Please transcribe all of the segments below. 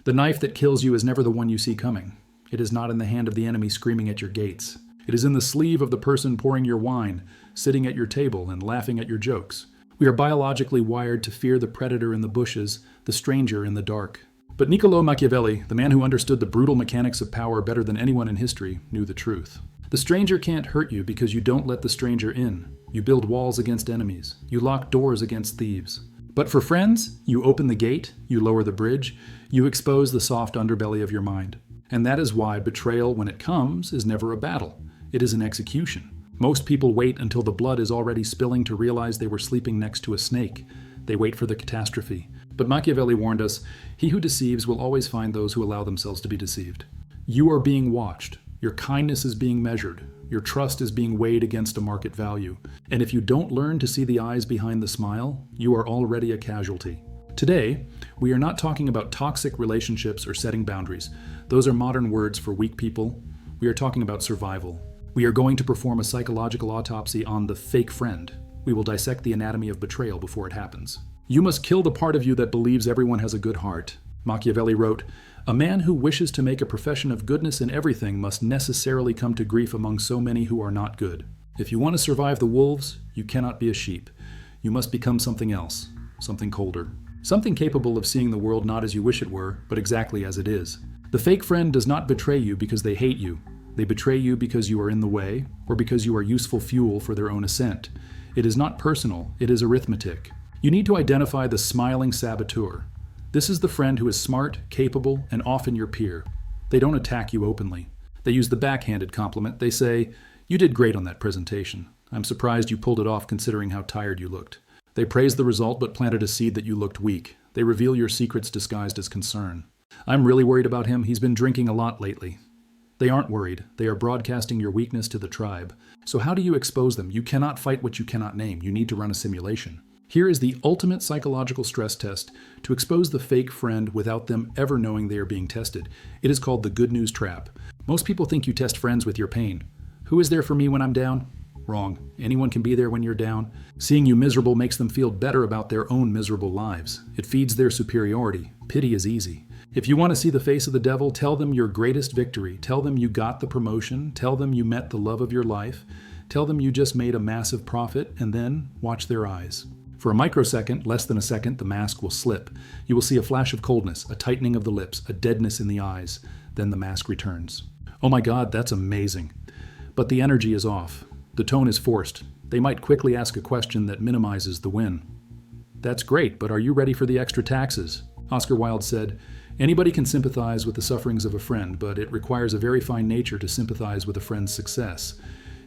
The knife that kills you is never the one you see coming. It is not in the hand of the enemy screaming at your gates. It is in the sleeve of the person pouring your wine, sitting at your table and laughing at your jokes. We are biologically wired to fear the predator in the bushes, the stranger in the dark. But Niccolò Machiavelli, the man who understood the brutal mechanics of power better than anyone in history, knew the truth. The stranger can't hurt you because you don't let the stranger in. You build walls against enemies. You lock doors against thieves. But for friends, you open the gate, you lower the bridge, you expose the soft underbelly of your mind. And that is why betrayal, when it comes, is never a battle. It is an execution. Most people wait until the blood is already spilling to realize they were sleeping next to a snake. They wait for the catastrophe. But Machiavelli warned us, he who deceives will always find those who allow themselves to be deceived. You are being watched. Your kindness is being measured. Your trust is being weighed against a market value. And if you don't learn to see the eyes behind the smile, you are already a casualty. Today, we are not talking about toxic relationships or setting boundaries. Those are modern words for weak people. We are talking about survival. We are going to perform a psychological autopsy on the fake friend. We will dissect the anatomy of betrayal before it happens. You must kill the part of you that believes everyone has a good heart. Machiavelli wrote, "A man who wishes to make a profession of goodness in everything must necessarily come to grief among so many who are not good. If you want to survive the wolves, you cannot be a sheep. You must become something else, something colder. Something capable of seeing the world not as you wish it were, but exactly as it is. The fake friend does not betray you because they hate you. They betray you because you are in the way, or because you are useful fuel for their own ascent. It is not personal, it is arithmetic. You need to identify the smiling saboteur. This is the friend who is smart, capable, and often your peer. They don't attack you openly. They use the backhanded compliment. They say, "You did great on that presentation. I'm surprised you pulled it off considering how tired you looked." They praise the result but planted a seed that you looked weak. They reveal your secrets disguised as concern. "I'm really worried about him. He's been drinking a lot lately." They aren't worried. They are broadcasting your weakness to the tribe. So how do you expose them? You cannot fight what you cannot name. You need to run a simulation. Here is the ultimate psychological stress test to expose the fake friend without them ever knowing they are being tested. It is called the good news trap. Most people think you test friends with your pain. Who is there for me when I'm down? Wrong. Anyone can be there when you're down. Seeing you miserable makes them feel better about their own miserable lives. It feeds their superiority. Pity is easy. If you want to see the face of the devil, tell them your greatest victory. Tell them you got the promotion. Tell them you met the love of your life. Tell them you just made a massive profit, and then watch their eyes. For a microsecond, less than a second, the mask will slip. You will see a flash of coldness, a tightening of the lips, a deadness in the eyes. Then the mask returns. Oh my God, that's amazing. But the energy is off. The tone is forced. They might quickly ask a question that minimizes the win. "That's great, but are you ready for the extra taxes?" Oscar Wilde said, "Anybody can sympathize with the sufferings of a friend, but it requires a very fine nature to sympathize with a friend's success.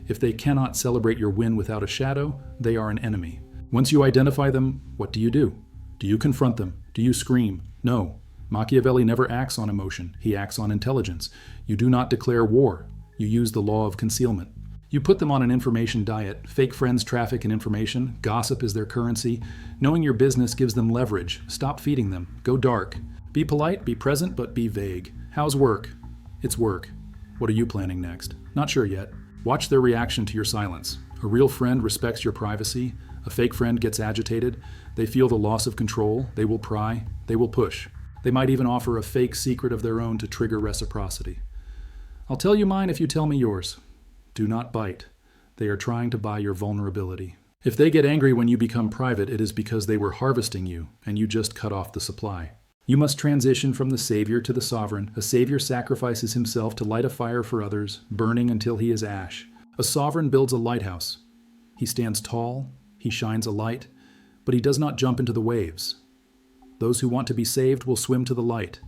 If they cannot celebrate your win without a shadow, they are an enemy. Once you identify them, what do? Do you confront them? Do you scream? No. Machiavelli never acts on emotion. He acts on intelligence. You do not declare war. You use the law of concealment. You put them on an information diet. Fake friends traffic in information. Gossip is their currency. Knowing your business gives them leverage. Stop feeding them. Go dark. Be polite, be present, but be vague. How's work? It's work. What are you planning next? Not sure yet. Watch their reaction to your silence. A real friend respects your privacy. A fake friend gets agitated. They feel the loss of control. They will pry. They will push. They might even offer a fake secret of their own to trigger reciprocity. I'll tell you mine if you tell me yours. Do not bite. They are trying to buy your vulnerability. If they get angry when you become private, it is because they were harvesting you, and you just cut off the supply. You must transition from the savior to the sovereign. A savior sacrifices himself to light a fire for others, burning until he is ash. A sovereign builds a lighthouse. He stands tall, he shines a light, but he does not jump into the waves. Those who want to be saved will swim to the light.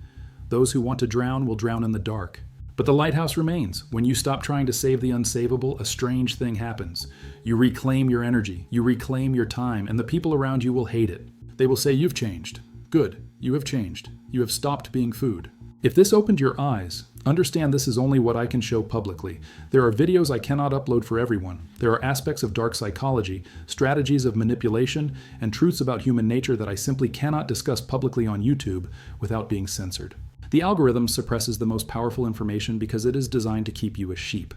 Those who want to drown will drown in the dark. But the lighthouse remains. When you stop trying to save the unsavable, a strange thing happens. You reclaim your energy, you reclaim your time, and the people around you will hate it. They will say, "You've changed." Good, you have changed. You have stopped being food. If this opened your eyes, understand this is only what I can show publicly. There are videos I cannot upload for everyone. There are aspects of dark psychology, strategies of manipulation, and truths about human nature that I simply cannot discuss publicly on YouTube without being censored. The algorithm suppresses the most powerful information because it is designed to keep you a sheep.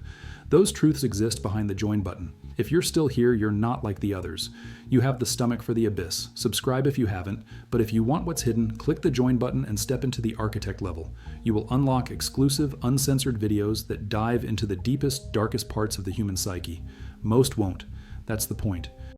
Those truths exist behind the join button. If you're still here, you're not like the others. You have the stomach for the abyss. Subscribe if you haven't, but if you want what's hidden, click the join button and step into the architect level. You will unlock exclusive, uncensored videos that dive into the deepest, darkest parts of the human psyche. Most won't. That's the point.